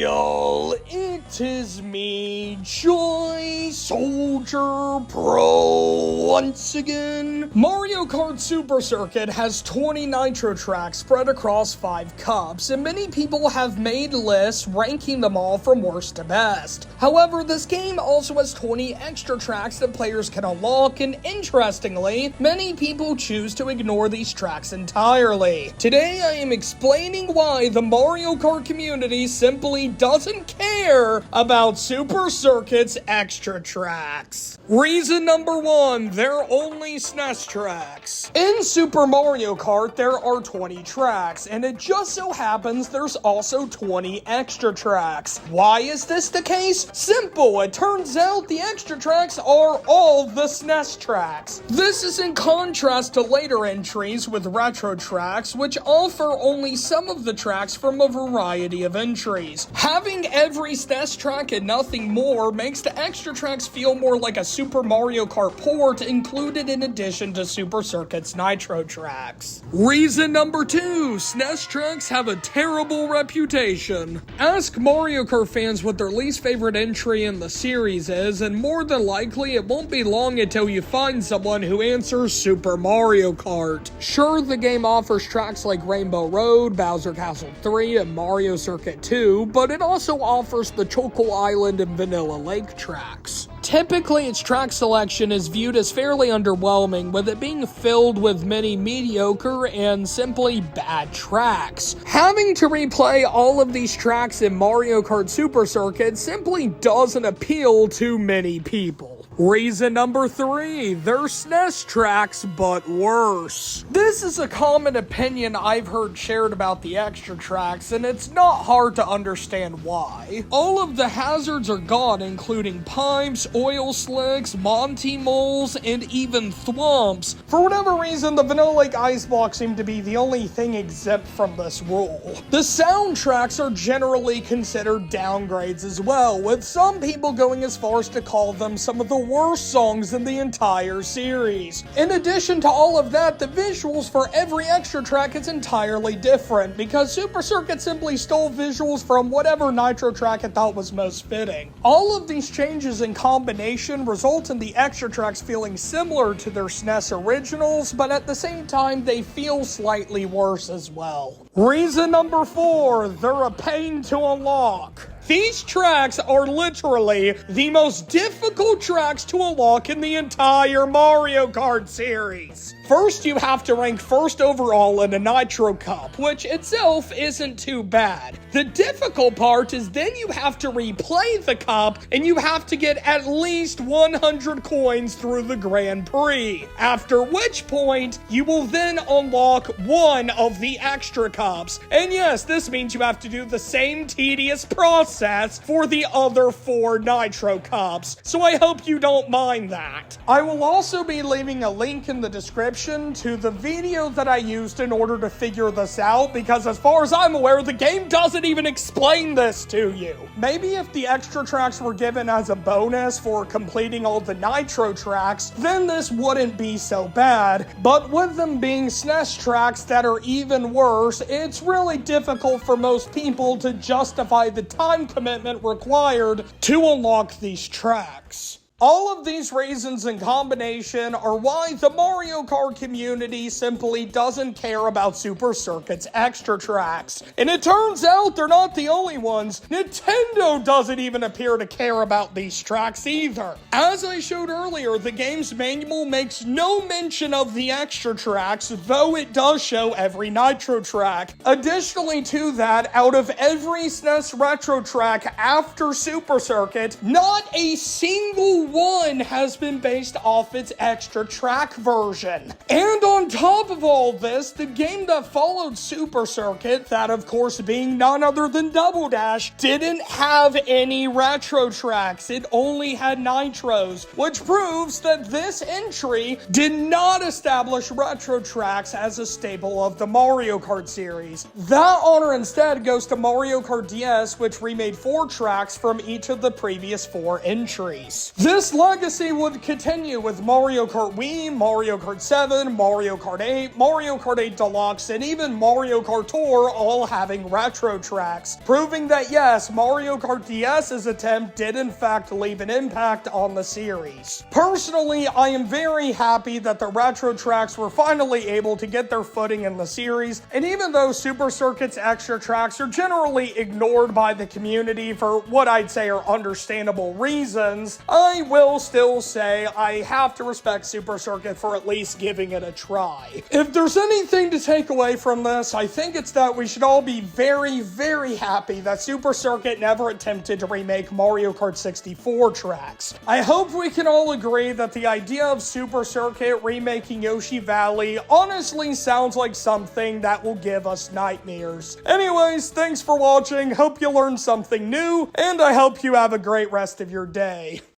y'all, it is me, JSoldierPro, once again. Mario Kart Super Circuit has 20 nitro tracks spread across 5 cups, and many people have made lists ranking them all from worst to best. However, this game also has 20 extra tracks that players can unlock, and interestingly, many people choose to ignore these tracks entirely. Today I am explaining why the Mario Kart community simply doesn't care about Super Circuit's extra tracks. Reason number 1, they're only SNES tracks. In Super Mario Kart, there are 20 tracks, and it just so happens there's also 20 extra tracks. Why is this the case? Simple, it turns out the extra tracks are all the SNES tracks. This is in contrast to later entries with retro tracks, which offer only some of the tracks from a variety of entries. Having every SNES track and nothing more makes the extra tracks feel more like a Super Mario Kart port included in addition to Super Circuit's nitro tracks. Reason number 2, SNES tracks have a terrible reputation. Ask Mario Kart fans what their least favorite entry in the series is, and more than likely it won't be long until you find someone who answers Super Mario Kart. Sure, the game offers tracks like Rainbow Road, Bowser Castle 3, and Mario Circuit 2, but it also offers the Choco Island and Vanilla Lake tracks. Typically, its track selection is viewed as fairly underwhelming, with it being filled with many mediocre and simply bad tracks. Having to replay all of these tracks in Mario Kart Super Circuit simply doesn't appeal to many people. Reason number 3, they're SNES tracks, but worse. This is a common opinion I've heard shared about the extra tracks, and it's not hard to understand why. All of the hazards are gone, including pipes, oil slicks, Monty moles, and even thwomps. For whatever reason, the Vanilla Lake ice blocks seem to be the only thing exempt from this rule. The soundtracks are generally considered downgrades as well, with some people going as far as to call them some of the worst songs in the entire series. In addition to all of that, the visuals for every extra track is entirely different, because Super Circuit simply stole visuals from whatever nitro track it thought was most fitting. All of these changes in combination result in the extra tracks feeling similar to their SNES originals, but at the same time they feel slightly worse as well. Reason number 4, they're a pain to unlock. These tracks are literally the most difficult tracks to unlock in the entire Mario Kart series. First, you have to rank first overall in a Nitro Cup, which itself isn't too bad. The difficult part is then you have to replay the cup, and you have to get at least 100 coins through the Grand Prix, after which point you will then unlock one of the extra cups. And yes, this means you have to do the same tedious process for the other 4 Nitro Cups, so I hope you don't mind that. I will also be leaving a link in the description to the video that I used in order to figure this out, because as far as I'm aware, the game doesn't even explain this to you. Maybe if the extra tracks were given as a bonus for completing all the nitro tracks, then this wouldn't be so bad, but with them being SNES tracks that are even worse, it's really difficult for most people to justify the time commitment required to unlock these tracks. All of these reasons in combination are why the Mario Kart community simply doesn't care about Super Circuit's extra tracks. And it turns out they're not the only ones. Nintendo doesn't even appear to care about these tracks either. As I showed earlier, the game's manual makes no mention of the extra tracks, though it does show every nitro track. Additionally to that, out of every SNES retro track after Super Circuit, not a single one has been based off its extra track version. And on top of all this, the game that followed Super Circuit, that of course being none other than Double Dash, didn't have any retro tracks. It only had nitros, which proves that this entry did not establish retro tracks as a staple of the Mario Kart series. That honor instead goes to Mario Kart DS, which remade 4 tracks from each of the previous 4 entries. This This legacy would continue with Mario Kart Wii, Mario Kart 7, Mario Kart 8, Mario Kart 8 Deluxe, and even Mario Kart Tour all having retro tracks, proving that yes, Mario Kart DS's attempt did in fact leave an impact on the series. Personally, I am very happy that the retro tracks were finally able to get their footing in the series, and even though Super Circuit's extra tracks are generally ignored by the community for what I'd say are understandable reasons, I will still say I have to respect Super Circuit for at least giving it a try. If there's anything to take away from this, I think it's that we should all be very, very happy that Super Circuit never attempted to remake Mario Kart 64 tracks. I hope we can all agree that the idea of Super Circuit remaking Yoshi Valley honestly sounds like something that will give us nightmares. Anyways, thanks for watching, hope you learned something new, and I hope you have a great rest of your day.